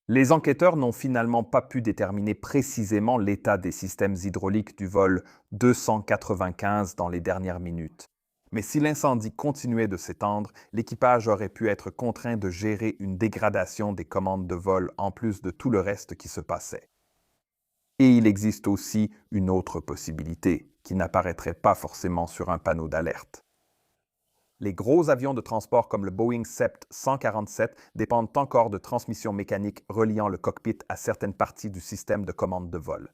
Les enquêteurs n'ont finalement pas pu déterminer précisément l'état des systèmes hydrauliques du vol 295 dans les dernières minutes. Mais si l'incendie continuait de s'étendre, l'équipage aurait pu être contraint de gérer une dégradation des commandes de vol en plus de tout le reste qui se passait. Et il existe aussi une autre possibilité, qui n'apparaîtrait pas forcément sur un panneau d'alerte. Les gros avions de transport comme le Boeing 747 dépendent encore de transmissions mécaniques reliant le cockpit à certaines parties du système de commande de vol.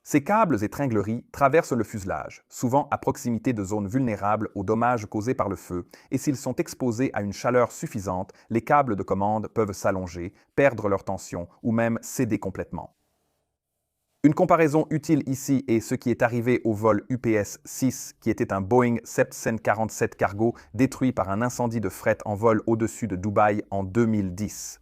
Ces câbles et tringleries traversent le fuselage, souvent à proximité de zones vulnérables aux dommages causés par le feu, et s'ils sont exposés à une chaleur suffisante, les câbles de commande peuvent s'allonger, perdre leur tension ou même céder complètement. Une comparaison utile ici est ce qui est arrivé au vol UPS-6, qui était un Boeing 747 cargo détruit par un incendie de fret en vol au-dessus de Dubaï en 2010.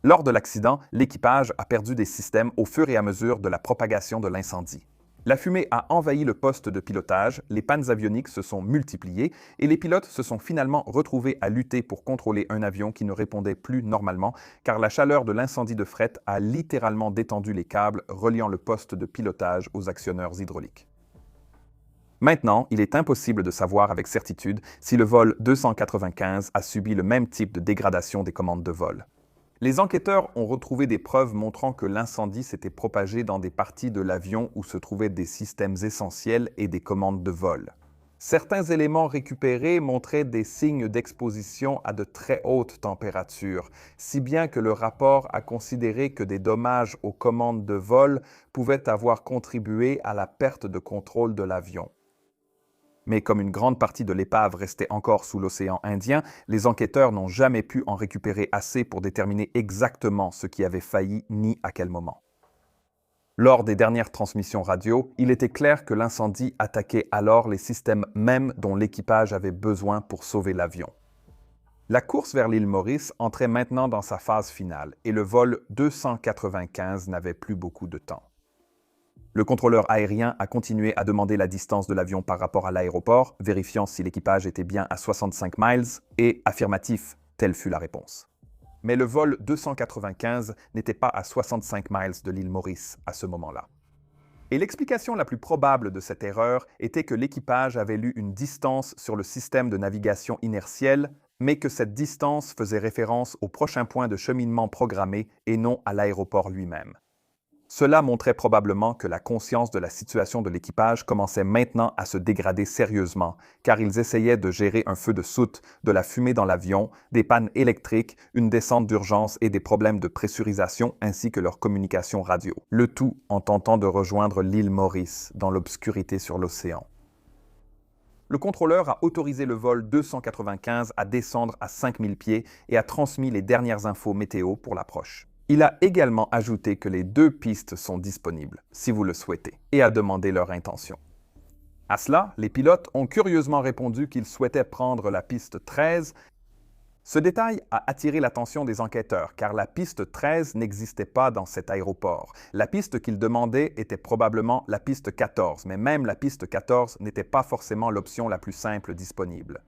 Lors de l'accident, l'équipage a perdu des systèmes au fur et à mesure de la propagation de l'incendie. La fumée a envahi le poste de pilotage, les pannes avioniques se sont multipliées et les pilotes se sont finalement retrouvés à lutter pour contrôler un avion qui ne répondait plus normalement car la chaleur de l'incendie de fret a littéralement détendu les câbles reliant le poste de pilotage aux actionneurs hydrauliques. Maintenant, il est impossible de savoir avec certitude si le vol 295 a subi le même type de dégradation des commandes de vol. Les enquêteurs ont retrouvé des preuves montrant que l'incendie s'était propagé dans des parties de l'avion où se trouvaient des systèmes essentiels et des commandes de vol. Certains éléments récupérés montraient des signes d'exposition à de très hautes températures, si bien que le rapport a considéré que des dommages aux commandes de vol pouvaient avoir contribué à la perte de contrôle de l'avion. Mais comme une grande partie de l'épave restait encore sous l'océan Indien, les enquêteurs n'ont jamais pu en récupérer assez pour déterminer exactement ce qui avait failli ni à quel moment. Lors des dernières transmissions radio, il était clair que l'incendie attaquait alors les systèmes mêmes dont l'équipage avait besoin pour sauver l'avion. La course vers l'île Maurice entrait maintenant dans sa phase finale et le vol 295 n'avait plus beaucoup de temps. Le contrôleur aérien a continué à demander la distance de l'avion par rapport à l'aéroport, vérifiant si l'équipage était bien à 65 miles, et affirmatif, telle fut la réponse. Mais le vol 295 n'était pas à 65 miles de l'île Maurice à ce moment-là. Et l'explication la plus probable de cette erreur était que l'équipage avait lu une distance sur le système de navigation inertielle, mais que cette distance faisait référence au prochain point de cheminement programmé et non à l'aéroport lui-même. Cela montrait probablement que la conscience de la situation de l'équipage commençait maintenant à se dégrader sérieusement, car ils essayaient de gérer un feu de soute, de la fumée dans l'avion, des pannes électriques, une descente d'urgence et des problèmes de pressurisation ainsi que leur communication radio. Le tout en tentant de rejoindre l'île Maurice dans l'obscurité sur l'océan. Le contrôleur a autorisé le vol 295 à descendre à 5000 pieds et a transmis les dernières infos météo pour l'approche. Il a également ajouté que les deux pistes sont disponibles, si vous le souhaitez, et a demandé leur intention. À cela, les pilotes ont curieusement répondu qu'ils souhaitaient prendre la piste 13. Ce détail a attiré l'attention des enquêteurs, car la piste 13 n'existait pas dans cet aéroport. La piste qu'ils demandaient était probablement la piste 14, mais même la piste 14 n'était pas forcément l'option la plus simple disponible.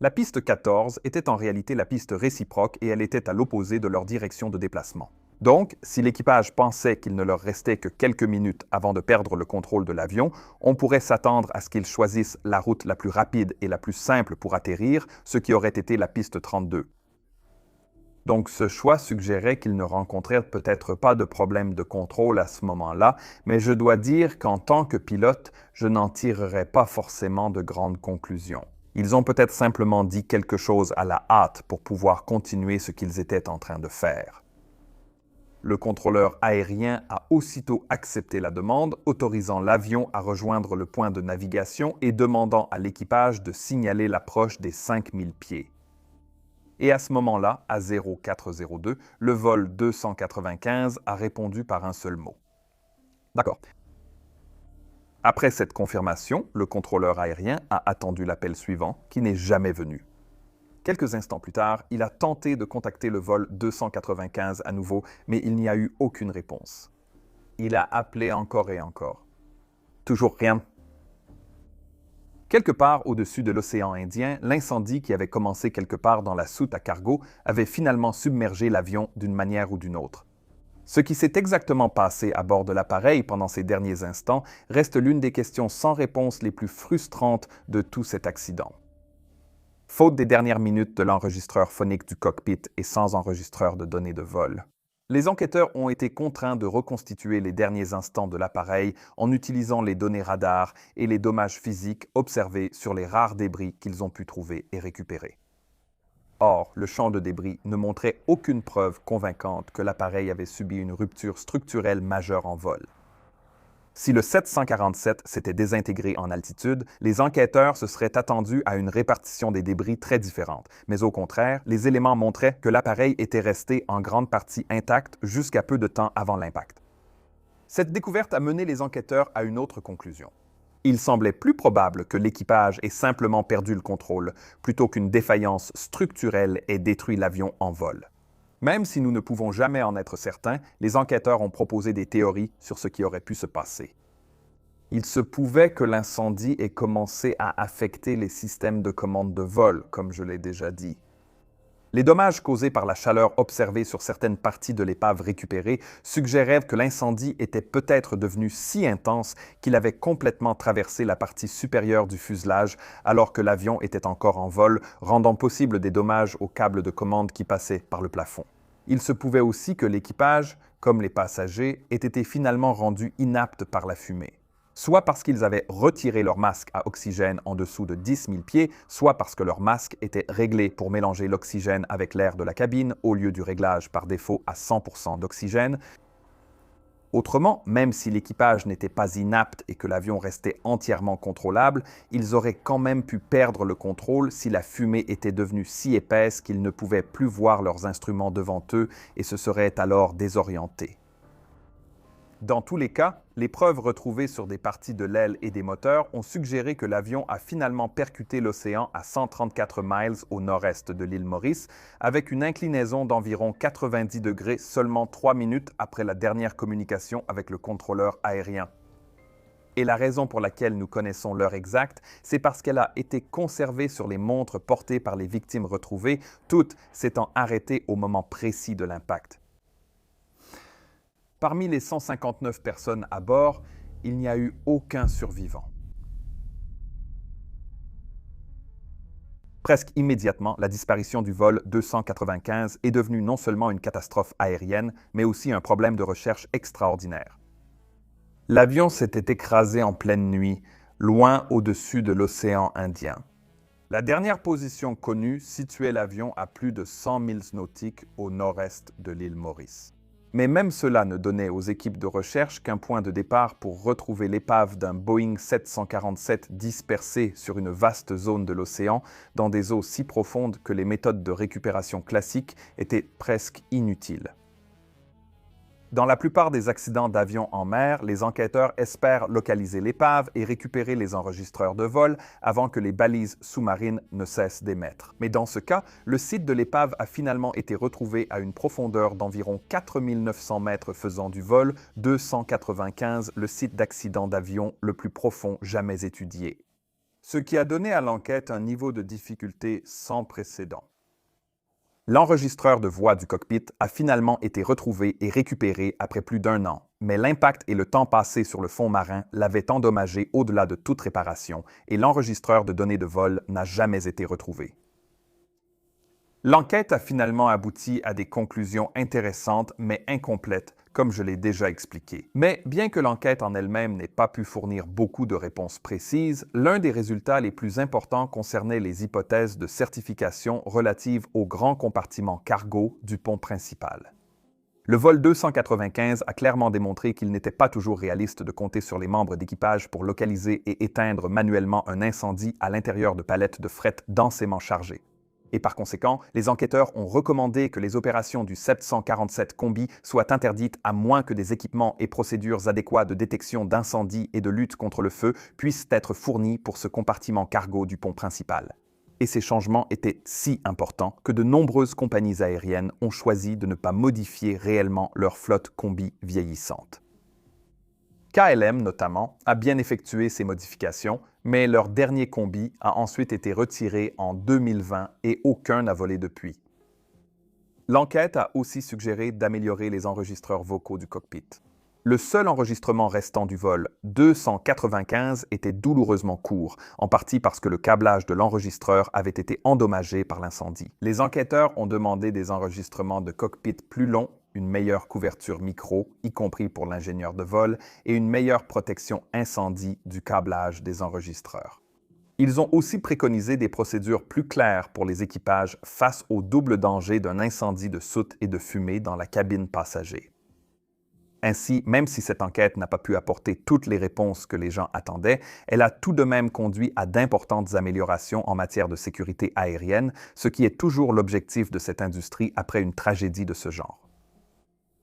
La piste 14 était en réalité la piste réciproque et elle était à l'opposé de leur direction de déplacement. Donc, si l'équipage pensait qu'il ne leur restait que quelques minutes avant de perdre le contrôle de l'avion, on pourrait s'attendre à ce qu'ils choisissent la route la plus rapide et la plus simple pour atterrir, ce qui aurait été la piste 32. Donc ce choix suggérait qu'ils ne rencontraient peut-être pas de problème de contrôle à ce moment-là, mais je dois dire qu'en tant que pilote, je n'en tirerais pas forcément de grandes conclusions. Ils ont peut-être simplement dit quelque chose à la hâte pour pouvoir continuer ce qu'ils étaient en train de faire. Le contrôleur aérien a aussitôt accepté la demande, autorisant l'avion à rejoindre le point de navigation et demandant à l'équipage de signaler l'approche des 5000 pieds. Et à ce moment-là, à 0402, le vol 295 a répondu par un seul mot. D'accord. Après cette confirmation, le contrôleur aérien a attendu l'appel suivant, qui n'est jamais venu. Quelques instants plus tard, il a tenté de contacter le vol 295 à nouveau, mais il n'y a eu aucune réponse. Il a appelé encore et encore. Toujours rien. Quelque part au-dessus de l'océan Indien, l'incendie qui avait commencé quelque part dans la soute à cargo avait finalement submergé l'avion d'une manière ou d'une autre. Ce qui s'est exactement passé à bord de l'appareil pendant ces derniers instants reste l'une des questions sans réponse les plus frustrantes de tout cet accident. Faute des dernières minutes de l'enregistreur phonique du cockpit et sans enregistreur de données de vol, les enquêteurs ont été contraints de reconstituer les derniers instants de l'appareil en utilisant les données radar et les dommages physiques observés sur les rares débris qu'ils ont pu trouver et récupérer. Or, le champ de débris ne montrait aucune preuve convaincante que l'appareil avait subi une rupture structurelle majeure en vol. Si le 747 s'était désintégré en altitude, les enquêteurs se seraient attendus à une répartition des débris très différente, mais au contraire, les éléments montraient que l'appareil était resté en grande partie intact jusqu'à peu de temps avant l'impact. Cette découverte a mené les enquêteurs à une autre conclusion. Il semblait plus probable que l'équipage ait simplement perdu le contrôle, plutôt qu'une défaillance structurelle ait détruit l'avion en vol. Même si nous ne pouvons jamais en être certains, les enquêteurs ont proposé des théories sur ce qui aurait pu se passer. Il se pouvait que l'incendie ait commencé à affecter les systèmes de commande de vol, comme je l'ai déjà dit. Les dommages causés par la chaleur observée sur certaines parties de l'épave récupérée suggéraient que l'incendie était peut-être devenu si intense qu'il avait complètement traversé la partie supérieure du fuselage alors que l'avion était encore en vol, rendant possible des dommages aux câbles de commande qui passaient par le plafond. Il se pouvait aussi que l'équipage, comme les passagers, ait été finalement rendu inapte par la fumée. Soit parce qu'ils avaient retiré leur masque à oxygène en dessous de 10 000 pieds, soit parce que leur masque était réglé pour mélanger l'oxygène avec l'air de la cabine au lieu du réglage par défaut à 100% d'oxygène. Autrement, même si l'équipage n'était pas inapte et que l'avion restait entièrement contrôlable, ils auraient quand même pu perdre le contrôle si la fumée était devenue si épaisse qu'ils ne pouvaient plus voir leurs instruments devant eux et se seraient alors désorientés. Dans tous les cas, les preuves retrouvées sur des parties de l'aile et des moteurs ont suggéré que l'avion a finalement percuté l'océan à 134 miles au nord-est de l'île Maurice, avec une inclinaison d'environ 90 degrés seulement 3 minutes après la dernière communication avec le contrôleur aérien. Et la raison pour laquelle nous connaissons l'heure exacte, c'est parce qu'elle a été conservée sur les montres portées par les victimes retrouvées, toutes s'étant arrêtées au moment précis de l'impact. Parmi les 159 personnes à bord, il n'y a eu aucun survivant. Presque immédiatement, la disparition du vol 295 est devenue non seulement une catastrophe aérienne, mais aussi un problème de recherche extraordinaire. L'avion s'était écrasé en pleine nuit, loin au-dessus de l'océan Indien. La dernière position connue situait l'avion à plus de 100 milles nautiques au nord-est de l'île Maurice. Mais même cela ne donnait aux équipes de recherche qu'un point de départ pour retrouver l'épave d'un Boeing 747 dispersé sur une vaste zone de l'océan dans des eaux si profondes que les méthodes de récupération classiques étaient presque inutiles. Dans la plupart des accidents d'avion en mer, les enquêteurs espèrent localiser l'épave et récupérer les enregistreurs de vol avant que les balises sous-marines ne cessent d'émettre. Mais dans ce cas, le site de l'épave a finalement été retrouvé à une profondeur d'environ 4900 mètres faisant du vol 295, le site d'accident d'avion le plus profond jamais étudié. Ce qui a donné à l'enquête un niveau de difficulté sans précédent. L'enregistreur de voix du cockpit a finalement été retrouvé et récupéré après plus d'1 an, mais l'impact et le temps passé sur le fond marin l'avaient endommagé au-delà de toute réparation et l'enregistreur de données de vol n'a jamais été retrouvé. L'enquête a finalement abouti à des conclusions intéressantes mais incomplètes, comme je l'ai déjà expliqué. Mais bien que l'enquête en elle-même n'ait pas pu fournir beaucoup de réponses précises, l'un des résultats les plus importants concernait les hypothèses de certification relatives au grand compartiment cargo du pont principal. Le vol 295 a clairement démontré qu'il n'était pas toujours réaliste de compter sur les membres d'équipage pour localiser et éteindre manuellement un incendie à l'intérieur de palettes de fret densément chargées. Et par conséquent, les enquêteurs ont recommandé que les opérations du 747 Combi soient interdites à moins que des équipements et procédures adéquats de détection d'incendie et de lutte contre le feu puissent être fournis pour ce compartiment cargo du pont principal. Et ces changements étaient si importants que de nombreuses compagnies aériennes ont choisi de ne pas modifier réellement leur flotte Combi vieillissante. KLM, notamment, a bien effectué ces modifications, mais leur dernier combi a ensuite été retiré en 2020 et aucun n'a volé depuis. L'enquête a aussi suggéré d'améliorer les enregistreurs vocaux du cockpit. Le seul enregistrement restant du vol 295 était douloureusement court, en partie parce que le câblage de l'enregistreur avait été endommagé par l'incendie. Les enquêteurs ont demandé des enregistrements de cockpit plus longs, une meilleure couverture micro, y compris pour l'ingénieur de vol, et une meilleure protection incendie du câblage des enregistreurs. Ils ont aussi préconisé des procédures plus claires pour les équipages face au double danger d'un incendie de soute et de fumée dans la cabine passager. Ainsi, même si cette enquête n'a pas pu apporter toutes les réponses que les gens attendaient, elle a tout de même conduit à d'importantes améliorations en matière de sécurité aérienne, ce qui est toujours l'objectif de cette industrie après une tragédie de ce genre.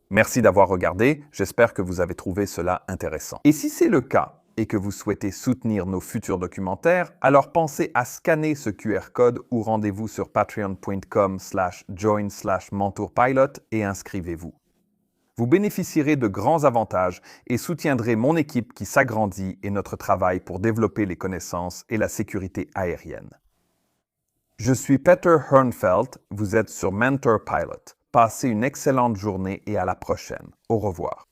Merci d'avoir regardé, j'espère que vous avez trouvé cela intéressant. Et si c'est le cas et que vous souhaitez soutenir nos futurs documentaires, alors pensez à scanner ce QR code ou rendez-vous sur patreon.com/join/mentorpilot et inscrivez-vous. Vous bénéficierez de grands avantages et soutiendrez mon équipe qui s'agrandit et notre travail pour développer les connaissances et la sécurité aérienne. Je suis Peter Hernfeldt, vous êtes sur Mentor Pilot. Passez une excellente journée et à la prochaine. Au revoir.